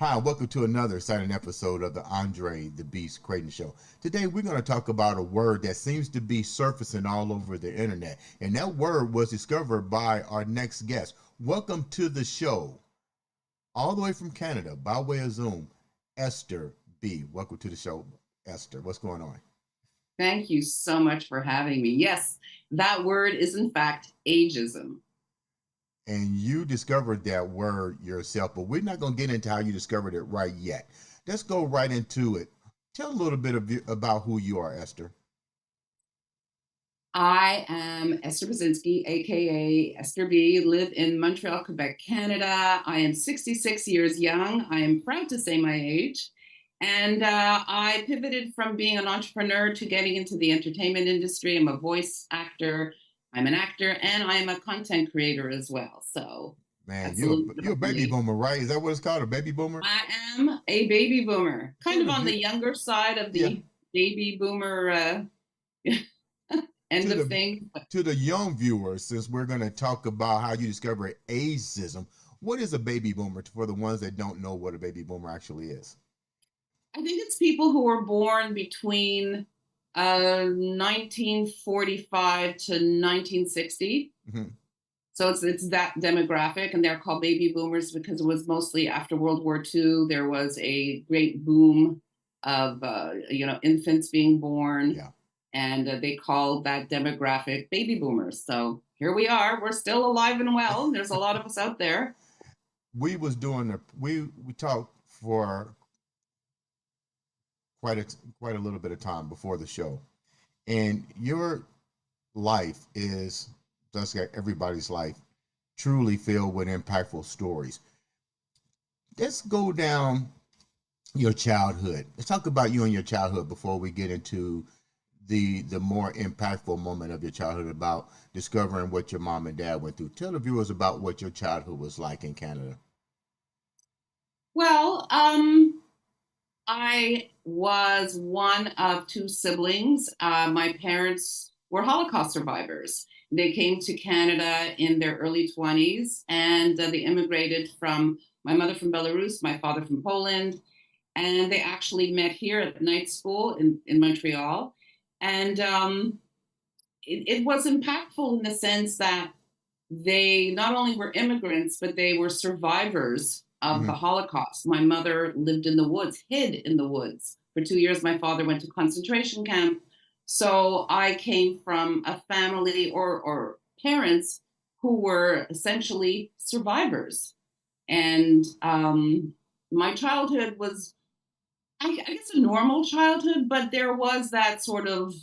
Hi, and welcome to another exciting episode of the Andre The Beast Crayton Show. Today, we're going to talk about a word that seems to be surfacing all over the internet, and that word was discovered by our next guest. Welcome to the show, all the way from Canada, by way of Zoom, Esther B. Welcome to the show, Esther. What's going on? Thank you so much for having me. Yes, that word is in fact ageism. And you discovered that word yourself, but we're not going to get into how you discovered it right yet. Let's go right into it. Tell a little bit about who you are, Esther. I am Esther Brzezinski, aka Esther B. Live in Montreal, Quebec, Canada. I am 66 years young. I am proud to say my age. And I pivoted from being an entrepreneur to getting into the entertainment industry. I'm a voice actor, I'm an actor, and I am a content creator as well. So Man, that's a little bit you're a about baby me. boomer, right? Is that what it's called, a baby boomer? I am a baby boomer, kind Tell of the on view, the younger side of yeah, the baby boomer end to of the things. young viewers, since we're going to talk about how you discover ageism. What is a baby boomer for the ones that don't know what a baby boomer actually is? I think it's people who were born between 1945 to 1960. Hmm. So it's that demographic, and they're called baby boomers because it was mostly after World War II. There was a great boom of infants being born, Yeah, and they called that demographic baby boomers. So here we are. We're still alive and well. There's a lot of us out there. we was doing we talked for quite a quite a little bit of time before the show, and your life is just like everybody's life, truly filled with impactful stories. Let's go down your childhood. Let's talk about you and your childhood before we get into the more impactful moment of your childhood about discovering what your mom and dad went through. Tell the viewers about what your childhood was like in Canada. Well, I was one of two siblings. My parents were Holocaust survivors. They came to Canada in their early 20s, and they immigrated from my mother from Belarus, my father from Poland, and they actually met here at night school in Montreal. And it was impactful in the sense that they not only were immigrants, but they were survivors of the Hmm. Holocaust. My mother lived in the woods, hid in the woods. For 2 years, my father went to concentration camp. So I came from a family or parents who were essentially survivors. And my childhood was, I guess, a normal childhood, but there was that sort of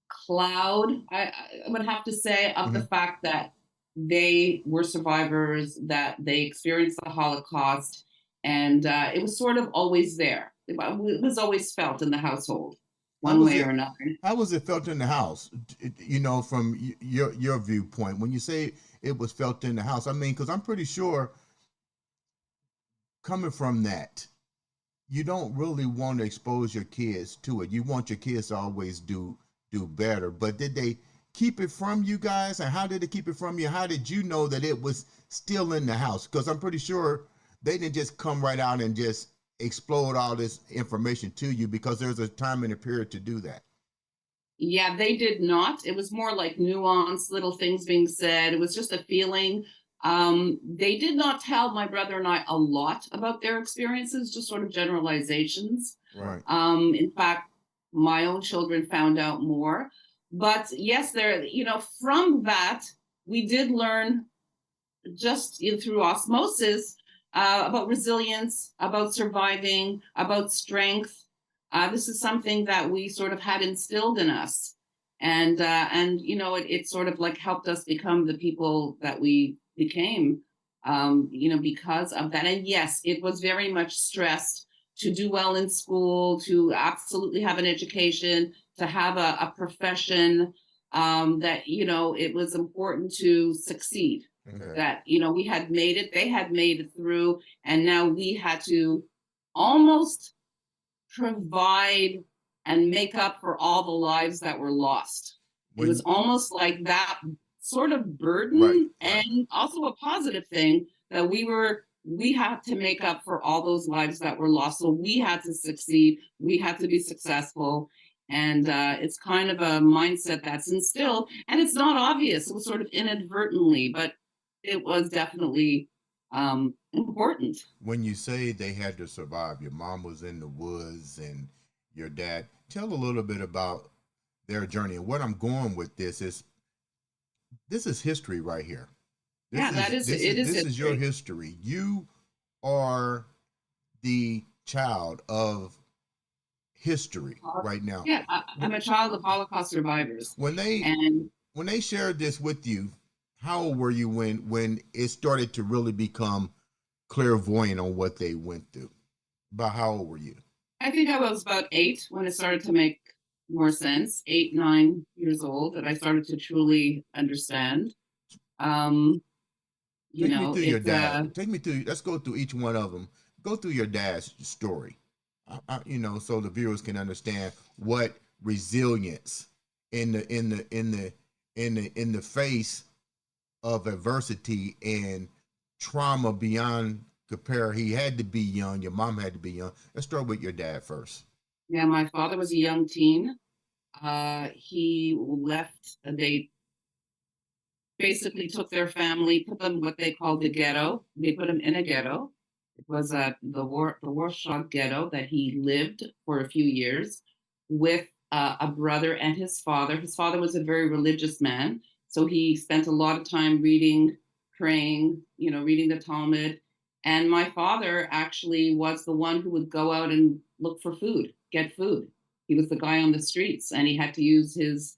cloud, I would have to say, of the Hmm. fact that they were survivors, that they experienced the Holocaust, and it was sort of always there. It was always felt in the household, How one was way or it? another. How was it felt in the house? From your viewpoint, when you say it was felt in the house, I mean, because I'm pretty sure coming from that, you don't really want to expose your kids to it. You want your kids to always do better. But did they keep it from you guys? And how did they keep it from you? How did you know that it was still in the house? Because I'm pretty sure they didn't just come right out and just explode all this information to you, because there's a time and a period to do that. Yeah, they did not. It was more like nuanced little things being said. It was just a feeling. They did not tell my brother and I a lot about their experiences, just sort of generalizations. Right. In fact, my own children found out more. But yes, from that, we did learn just through osmosis about resilience, about surviving, about strength. This is something that we sort of had instilled in us, and it sort of like helped us become the people that we became, because of that. And yes, it was very much stressed to do well in school, to absolutely have an education, to have a profession. That it was important to succeed, Okay. that we had made it, they had made it through, and now we had to almost provide and make up for all the lives that were lost. It was When almost like that sort of Right, burden, right. and also a positive thing that we were we had to make up for all those lives that were lost. So we had to succeed. We had to be successful. And it's kind of a mindset that's instilled, and it's not obvious. It was sort of inadvertently, but it was definitely important. When you say they had to survive, your mom was in the woods and your dad, tell a little bit about their journey. And what I'm going with this is history right here. Yeah, that is it is This is your history. history. You are the child of history right now. Yeah, I'm a child of Holocaust survivors, When they and when they shared this with you, how old were you when it started to really become clairvoyant on what they went through? About how old were you? I think I was about 8 when it started to make more sense. 8, 9 years old, that I started to truly understand. Um, you Take me know, through your it's dad. Take me through. Let's go through each one of them. Go through your dad's story. So the viewers can understand what resilience in the face of adversity and trauma beyond compare. He had to be young. Your mom had to be young. Let's start with your dad first. Yeah, my father was a young teen. He left. They basically took their family, put them what they called the ghetto. They put him in a ghetto. It was the Warsaw ghetto that he lived for a few years with a brother and his father. His father was a very religious man, so he spent a lot of time reading, praying, reading the Talmud. And my father actually was the one who would go out and look for food, get food. He was the guy on the streets, and he had to use his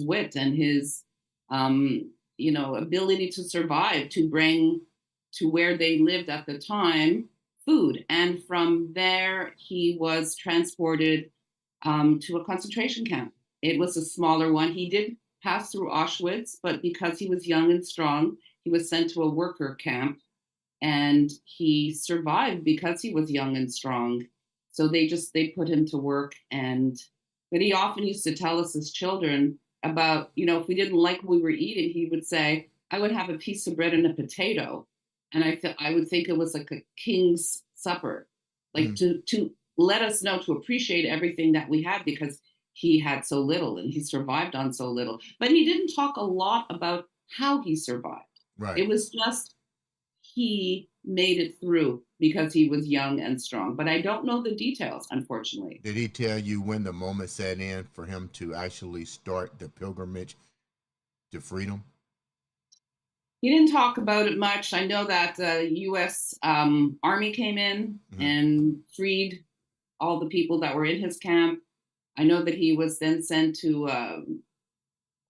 wit and his um, ability to survive to bring to where they lived at the time food. And from there, he was transported to a concentration camp. It was a smaller one. He did pass through Auschwitz, but because he was young and strong, he was sent to a worker camp, and he survived because he was young and strong. So they put him to work. And but he often used to tell us as children about, if we didn't like what we were eating, he would say, I would have a piece of bread and a potato. And I would think it was like a king's supper, like Mm-hmm. to let us know to appreciate everything that we had, because he had so little and he survived on so little. But he didn't talk a lot about how he survived. Right. It was just he made it through because he was young and strong. But I don't know the details, unfortunately. Did he tell you when the moment set in for him to actually start the pilgrimage to freedom? He didn't talk about it much. I know that the U.S. Army came in Mm-hmm. and freed all the people that were in his camp. I know that he was then sent to, I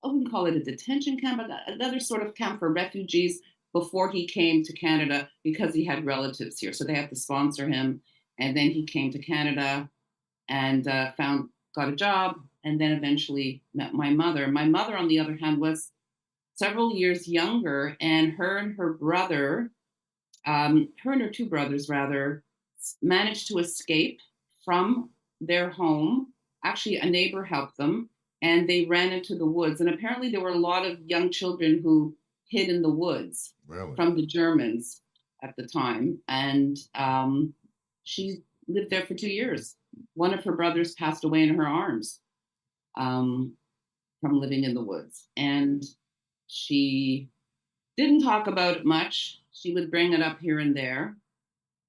wouldn't call it a detention camp, but another sort of camp for refugees before he came to Canada, because he had relatives here. So they had to sponsor him. And then he came to Canada and got a job, and then eventually met my mother. My mother, on the other hand, was several years younger, and her brother, her and her two brothers rather, managed to escape from their home. Actually, a neighbor helped them, and they ran into the woods. And apparently, there were a lot of young children who hid in the woods Really? from the Germans at the time. And she lived there for 2 years. One of her brothers passed away in her arms um, from living in the woods. And she didn't talk about it much. She would bring it up here and there,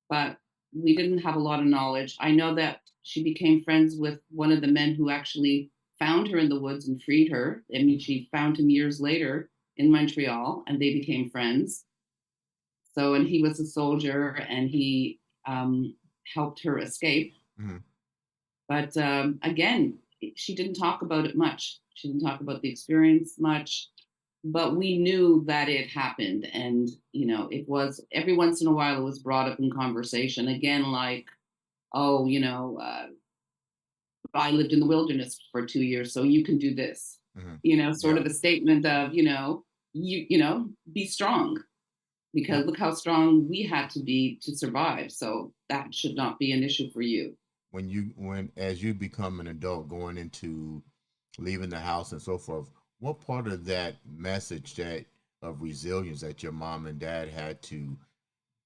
but we didn't have a lot of knowledge. I know that she became friends with one of the men who actually found her in the woods and freed her. I mean, she found him years later in Montreal, and they became friends. So, and he was a soldier, and he helped her escape. Mm-hmm. But again, she didn't talk about it much. She didn't talk about the experience much, but we knew that it happened. And, it was every once in a while it was brought up in conversation again, like, oh, I lived in the wilderness for 2 years, so you can do this, Mm-hmm. sort Yeah. of a statement of, be strong, because Well, look how strong we had to be to survive. So that should not be an issue for you. when as you become an adult going into leaving the house and so forth, what part of that message that of resilience that your mom and dad had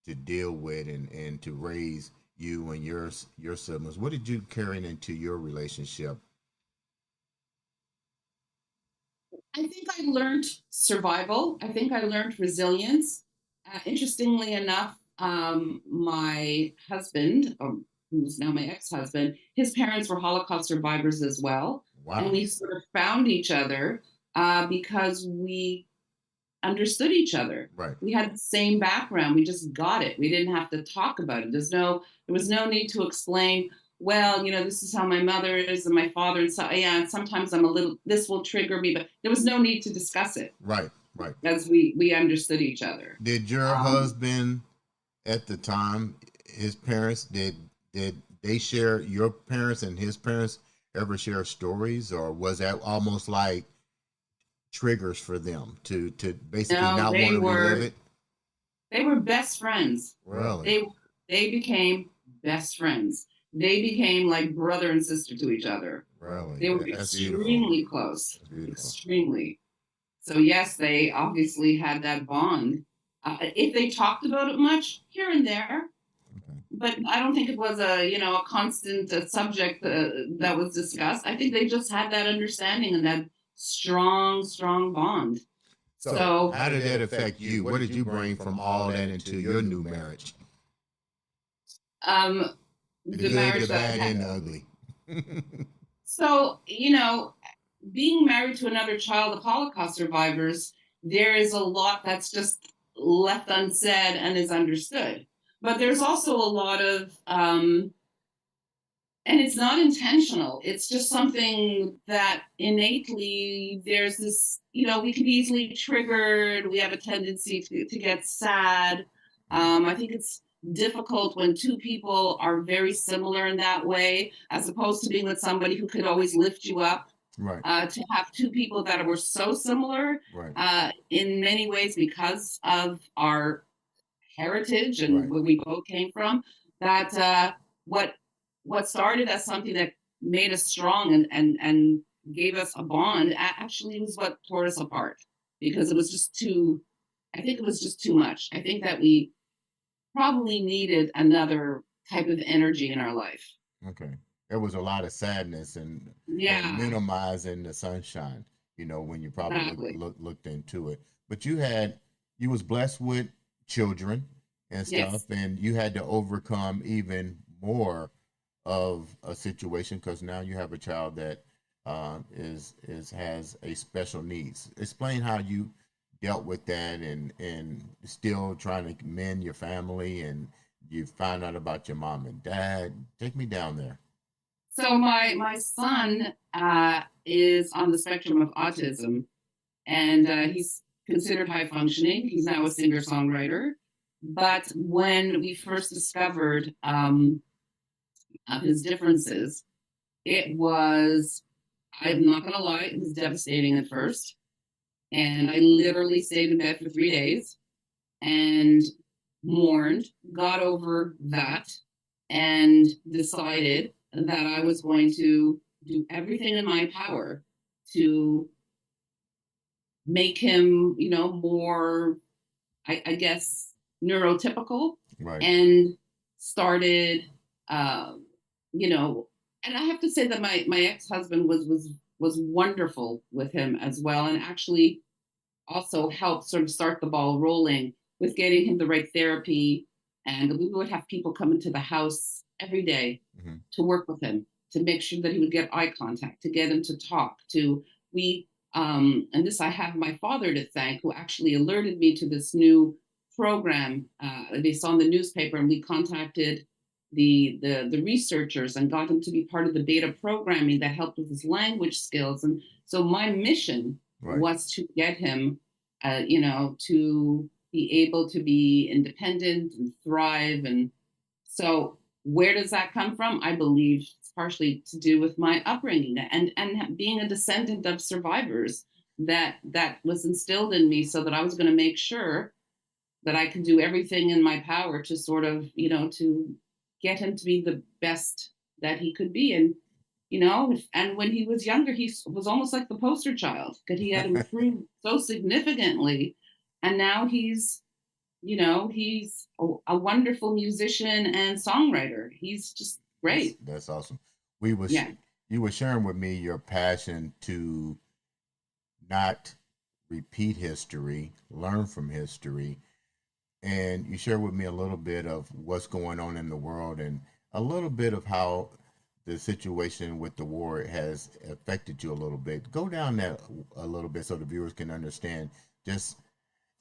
to deal with and to raise you and your siblings? What did you carry into your relationship? I think I learned survival. I think I learned resilience. Interestingly enough, my husband, who's now my ex-husband, his parents were Holocaust survivors as well, and Wow. we sort of found each other because we understood each other. Right. We had the same background. We just got it. We didn't have to talk about it. There was no need to explain, well, this is how my mother is and my father. And so, yeah, and sometimes this will trigger me, but there was no need to discuss it Right. Right. because we understood each other. Did your Um, husband at the time, his parents, did they share, your parents and his parents ever share stories, or was that almost like triggers for them to basically no, not want to relive it? they were best friends. Really? They they became best friends. They became like brother and sister to each other. Really? They were That's beautiful. extremely close, That's beautiful. extremely. So yes, they obviously had that bond. If they talked about it much, here and there, Okay. but I don't think it was a constant subject that was discussed. I think they just had that understanding and that strong, strong bond. So, So how did that affect you? What did you bring from all that into your new marriage? um, The the good, the marriage that I bad, had. and the ugly. So being married to another child of Holocaust survivors, there is a lot that's just left unsaid and is understood. But there's also a lot of, and it's not intentional. It's just something that innately there's this, we can be easily triggered. We have a tendency to get sad. I think it's difficult when two people are very similar in that way, as opposed to being with somebody who could always lift you up. Right. To have two people that were so similar Right. in many ways because of our heritage and Right. where we both came from, that what what started as something that made us strong and gave us a bond actually was what tore us apart because it was just too. I think it was just too much. I think that we probably needed another type of energy in our life. Okay. There was a lot of sadness and Yeah, minimizing the sunshine, when you probably exactly. looked into it. But you was blessed with children and stuff, Yes. and you had to overcome even more of a situation because now you have a child that is has a special needs. Explain how you dealt with that and still trying to mend your family and you find out about your mom and dad. Take me down there. So my son is on the spectrum of autism, and he's considered high functioning. He's now a singer songwriter. But when we first discovered of his differences, it was, I'm not going to lie, it was devastating at first. And I literally stayed in bed for 3 days and mourned, got over that, and decided that I was going to do everything in my power to make him, more, I guess, neurotypical, Right. and started, um, you know, and I have to say that my ex husband was wonderful with him as well, and actually also helped sort of start the ball rolling with getting him the right therapy. And we would have people come into the house every day Hmm. to work with him, to make sure that he would get eye contact, to get him to talk, to we and this I have my father to thank, who actually alerted me to this new program. They saw in the newspaper, and we contacted the researchers and got him to be part of the beta programming that helped with his language skills. And so my mission Right. was to get him, to be able to be independent and thrive. And so, where does that come from? I believe it's partially to do with my upbringing and being a descendant of survivors that was instilled in me, so that I was going to make sure that I could do everything in my power to sort of, to get him to be the best that he could be. And when he was younger, he was almost like the poster child, because he had improved so significantly. And now he's He's a wonderful musician and songwriter. He's just great. That's awesome. We was Yeah. You were sharing with me your passion to not repeat history, learn from history, and you shared with me a little bit of what's going on in the world and a little bit of how the situation with the war has affected you a little bit. Go down that a little bit so the viewers can understand just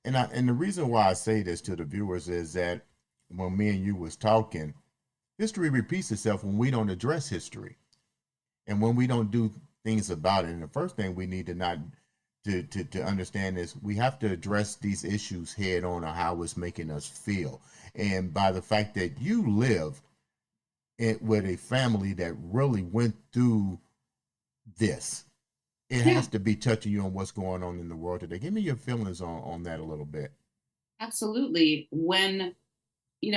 and the reason why I say this to the viewers is that when me and you was talking, history repeats itself when we don't address history and when we don't do things about it. And the first thing we need to not to understand is we have to address these issues head on or how it's making us feel. And by the fact that you live with a family that really went through this, it Yeah, has to be touching you on what's going on in the world today. Give me your feelings on that a little bit. absolutely. When,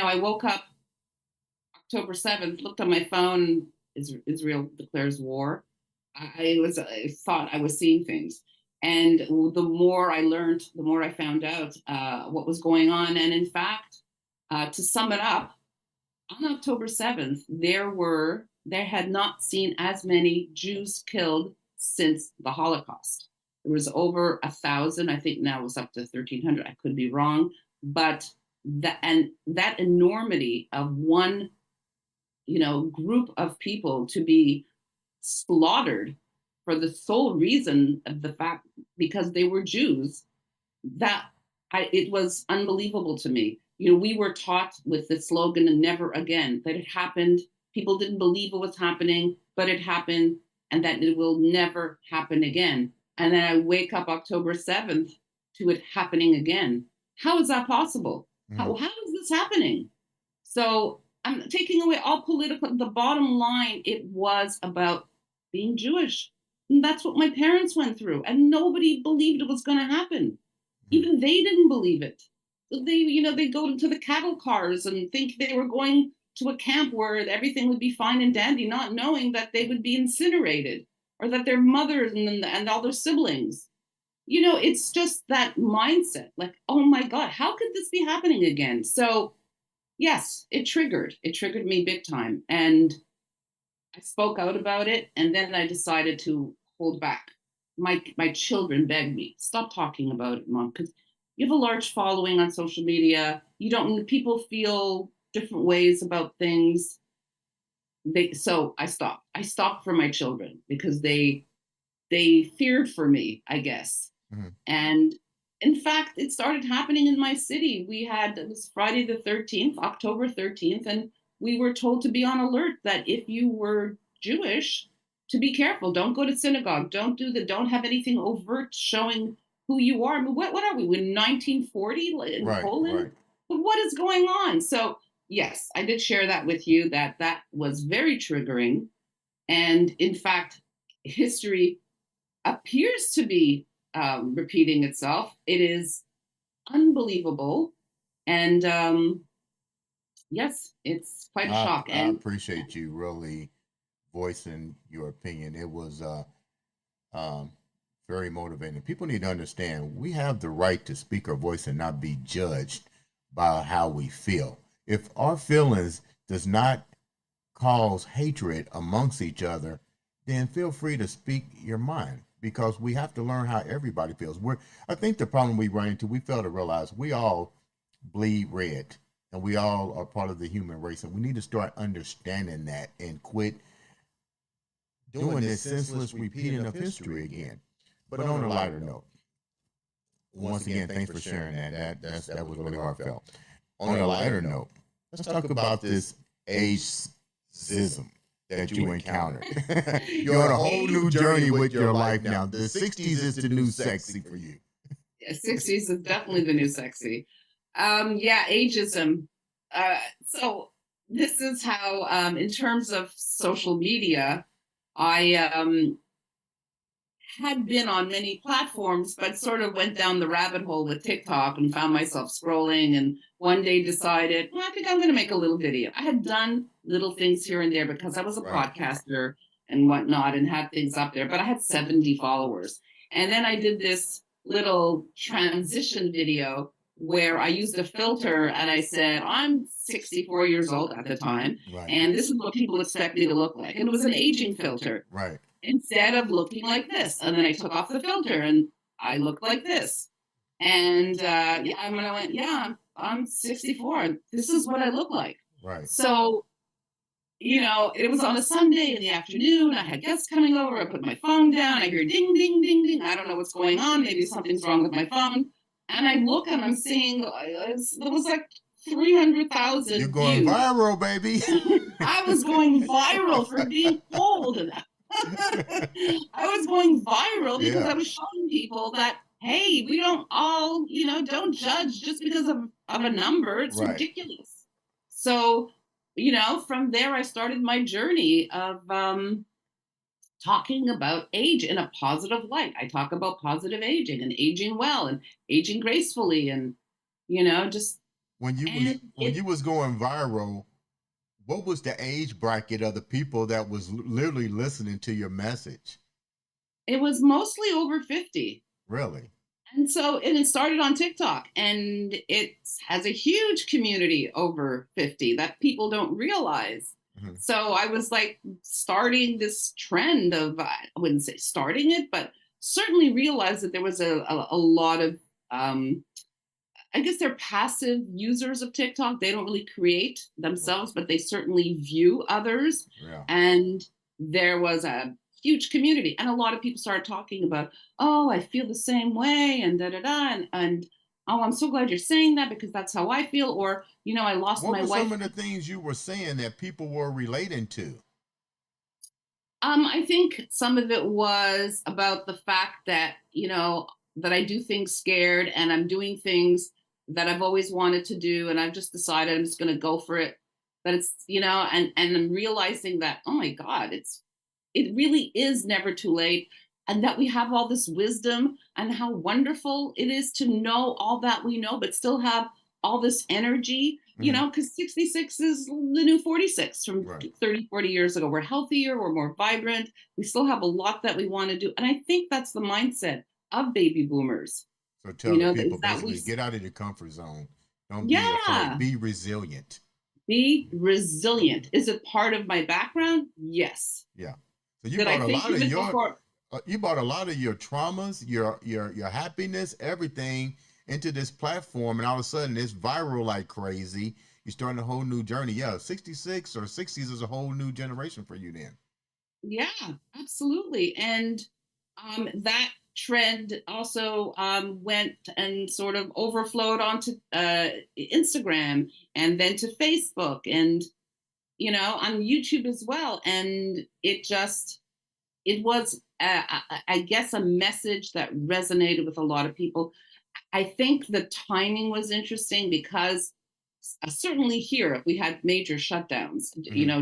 I woke up October 7th, looked on my phone, Israel declares war. I thought I was seeing things. And the more I learned, the more I found out what was going on. And in fact, to sum it up, on October 7th, there had not seen as many Jews killed since the Holocaust. There was over 1,000. I think now it's up to 1,300. I could be wrong, but that enormity of one, group of people to be slaughtered for the sole reason of the fact because they were Jews, that it was unbelievable to me. We were taught with the slogan "Never again" that it happened. People didn't believe it was happening, but it happened, and that it will never happen again. And then I wake up October 7th to it happening again. How is that possible? Mhm. How is this happening? So I'm taking away all political. The bottom line, it was about being Jewish. And that's what my parents went through, and nobody believed it was going to happen. Mhm. Even they didn't believe it. They go into the cattle cars and think they were going to a camp where everything would be fine and dandy, not knowing that they would be incinerated or that their mothers and all their siblings. It's just that mindset. Like, oh my God, how could this be happening again? So yes, it triggered me big time, and I spoke out about it, and then I decided to hold back. My children begged me, stop talking about it, Mom, because you have a large following on social media. You don't People feel different ways about things. So I stopped. I stopped for my children because they feared for me, I guess. Mhm. And in fact, it started happening in my city. It was Friday the 13th, October 13th, and we were told to be on alert that if you were Jewish, to be careful. Don't go to synagogue. Don't have anything overt showing who you are. I mean, what are we in 1940 in Right, Poland? right. But what is going on? So yes, I did share that with you. That was very triggering. And in fact, history appears to be repeating itself. It is unbelievable. And yes, it's quite a shock. I And appreciate you really voicing your opinion. It was um, very motivating. People need to understand we have the right to speak our voice and not be judged by how we feel. If our feelings does not cause hatred amongst each other, then feel free to speak your mind because we have to learn how everybody feels. I think the problem we run into, we fail to realize we all bleed red and we all are part of the human race. And we need to start understanding that and quit doing this senseless repeating of history again. But on a lighter note, once again, thanks for sharing that. That was really heartfelt. On a lighter note, let's talk about this ageism that you encountered. You're on a whole new journey with your life now. The 60s is the new sexy for you. yeah, 60s is definitely the new sexy. Yeah, ageism. So this is how, in terms of social media, I had been on many platforms, but sort of went down the rabbit hole with TikTok and found myself scrolling. And one day decided, well, I think I'm going to make a little video. I had done little things here and there because I was a Right. podcaster and whatnot and had things up there, but I had 70 followers. And then I did this little transition video where I used a filter and I said, I'm 64 years old at the time, Right. and this is what people expect me to look like. And it was an aging filter Right. instead of looking like this. And then I took off the filter and I looked like this. And yeah, when I went, yeah, I'm 64. This is what I look like. Right. So, it was on a Sunday in the afternoon. I had guests coming over. I put my phone down. I hear ding, ding, ding, ding. I don't know what's going on. Maybe something's wrong with my phone. And I look and I'm seeing it was like 300,000 You're going views. viral, baby. I was going viral for being old. I was going viral because I was showing people that, hey, we don't all, don't judge just because of a number. It's Right. ridiculous. So, from there, I started my journey of talking about age in a positive light. I talk about positive aging and aging well and aging gracefully and, just. When you was going viral, what was the age bracket of the people that was literally listening to your message? It was mostly over 50. Really? And it started on TikTok, and it has a huge community over 50 that people don't realize. Mm-hmm. So I was like starting this trend of, I wouldn't say starting it, but certainly realized that there was a lot of, I guess they're passive users of TikTok. They don't really create themselves, but they certainly view others. Yeah. And there was a huge community, and a lot of people started talking about, oh, I feel the same way, and da da da, and oh, I'm so glad you're saying that because that's how I feel, or I lost my wife. What were some of the things you were saying that people were relating to? I think some of it was about the fact that that I do things scared, and I'm doing things that I've always wanted to do, and I've just decided I'm just going to go for it. That it's and I'm realizing that, oh my God, it really is never too late, and that we have all this wisdom, and how wonderful it is to know all that we know but still have all this energy, because 66 is the new 46 from Right. 30, 40 years ago. We're healthier, we're more vibrant, we still have a lot that we want to do, and I think that's the mindset of baby boomers. So tell the people is that basically, get out of your comfort zone. Don't be yeah, afraid. Be resilient. be resilient. Is it part of my background? Yes. Yeah. So you Did I brought a think lot of of it your before? you brought a lot of your traumas, your happiness, everything into this platform, and all of a sudden it's viral like crazy. You're starting a whole new journey. Yeah, 66 or 60s is a whole new generation for you then. Yeah, absolutely. And that trend also went and sort of overflowed onto Instagram, and then to Facebook, and on YouTube as well. And it was, I guess, a message that resonated with a lot of people. I think the timing was interesting because certainly here, if we had major shutdowns,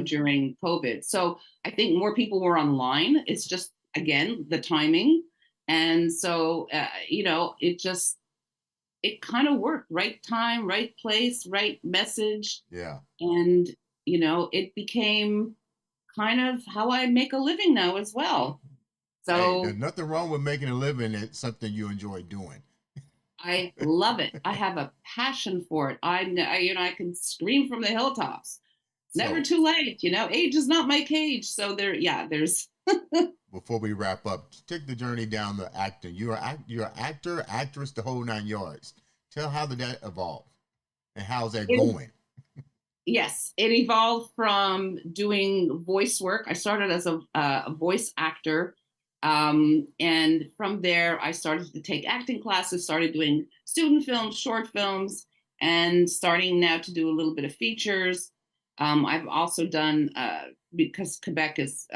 during COVID. So I think more people were online. It's just, again, the timing. And so, it kind of worked. Right time, right place, right message. Yeah. And, it became kind of how I make a living now as well. Hey, So there's nothing wrong with making a living at something you enjoy doing. I love it. I have a passion for it. I can scream from the hilltops. Never too late. Age is not my cage. So there's. Before we wrap up, take the journey down the acting. You're an actor, actress, the whole 9 yards. Tell how did that evolve, and how's that going? Yes, it evolved from doing voice work. I started as a voice actor. And from there, I started to take acting classes, started doing student films, short films, and starting now to do a little bit of features. I've also done, because Quebec is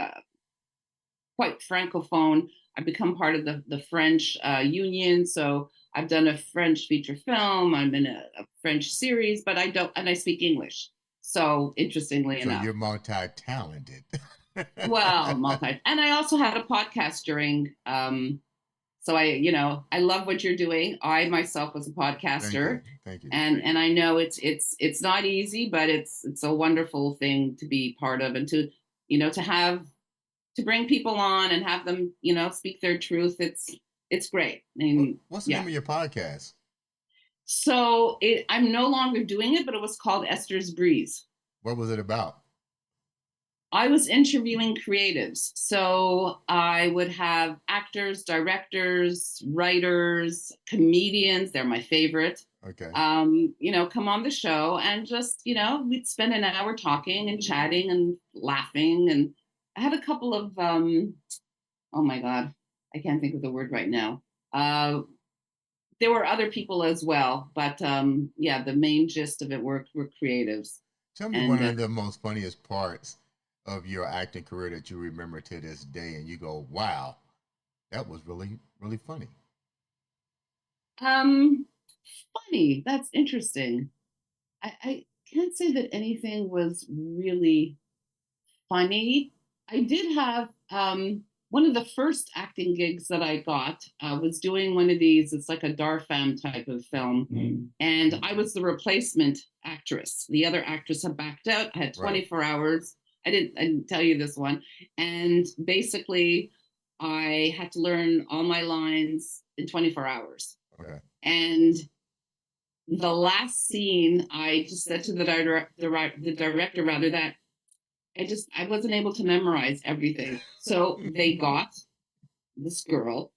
quite francophone, I've become part of the French union. So I've done a French feature film. I'm in a French series, but I speak English. So interestingly enough. So you're multi-talented. Well, and I also had a podcast during, so I love what you're doing. I myself was a podcaster. Thank you. And I know it's not easy, but it's a wonderful thing to be part of, and to to bring people on and have them speak their truth. It's great. And what's the name of your podcast? So I'm no longer doing it, but it was called Esther's Breeze. What was it about? I was interviewing creatives. So I would have actors, directors, writers, comedians, they're my favorite, Okay. come on the show and just, we'd spend an hour talking and chatting and laughing. And I had a couple of, oh my God, I can't think of the word right now. There were other people as well, but the main gist of it were creatives. Tell me And one of the most funniest parts of your acting career that you remember to this day, and you go, "Wow, that was really, really funny." funny. That's interesting. I can't say that anything was really funny. I did have one of the first acting gigs that I got was doing one of these. It's like a Darfam type of film, and I was the replacement actress. The other actress had backed out. I had 24 hours. I didn't tell you this one, and basically, I had to learn all my lines in 24 hours. Okay. And the last scene, I just said to the director rather that I wasn't able to memorize everything. So they got this girl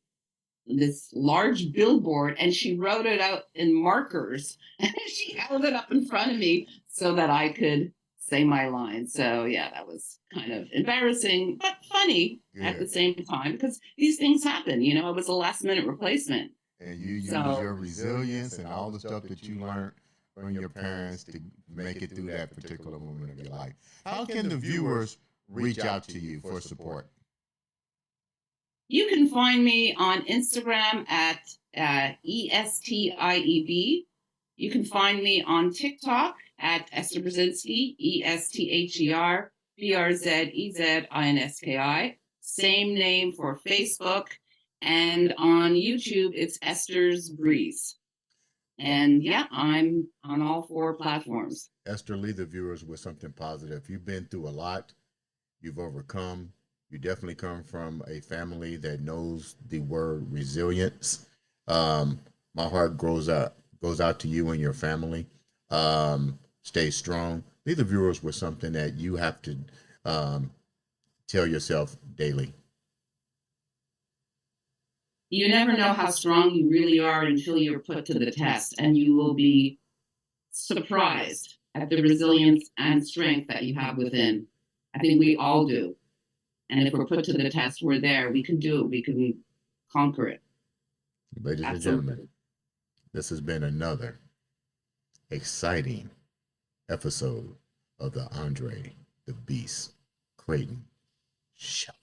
this large billboard and she wrote it out in markers and she held it up in front of me so that I could say my line. So yeah, that was kind of embarrassing, but funny at the same time because these things happen. It was a last minute replacement. And you use your resilience and all the stuff that you learned from your parents to make it through that particular moment of your life. How can the viewers reach out to you for support? You can find me on Instagram at ESTIEB. You can find me on TikTok at Esther Brzezinski, ESTHER BRZEZINSKI. Same name for Facebook. And on YouTube, it's Esther's Breeze. And yeah, I'm on all 4 platforms. Esther, leave the viewers with something positive. You've been through a lot. You've overcome. You definitely come from a family that knows the word resilience. My heart goes out to you and your family. Stay strong. Leave the viewers with something that you have to tell yourself daily. You never know how strong you really are until you're put to the test, and you will be surprised at the resilience and strength that you have within. I think we all do. And if we're put to the test, we're there. We can do it. We can conquer it. Ladies and gentlemen, this has been another exciting episode of the Andre the Beast Crayton Show.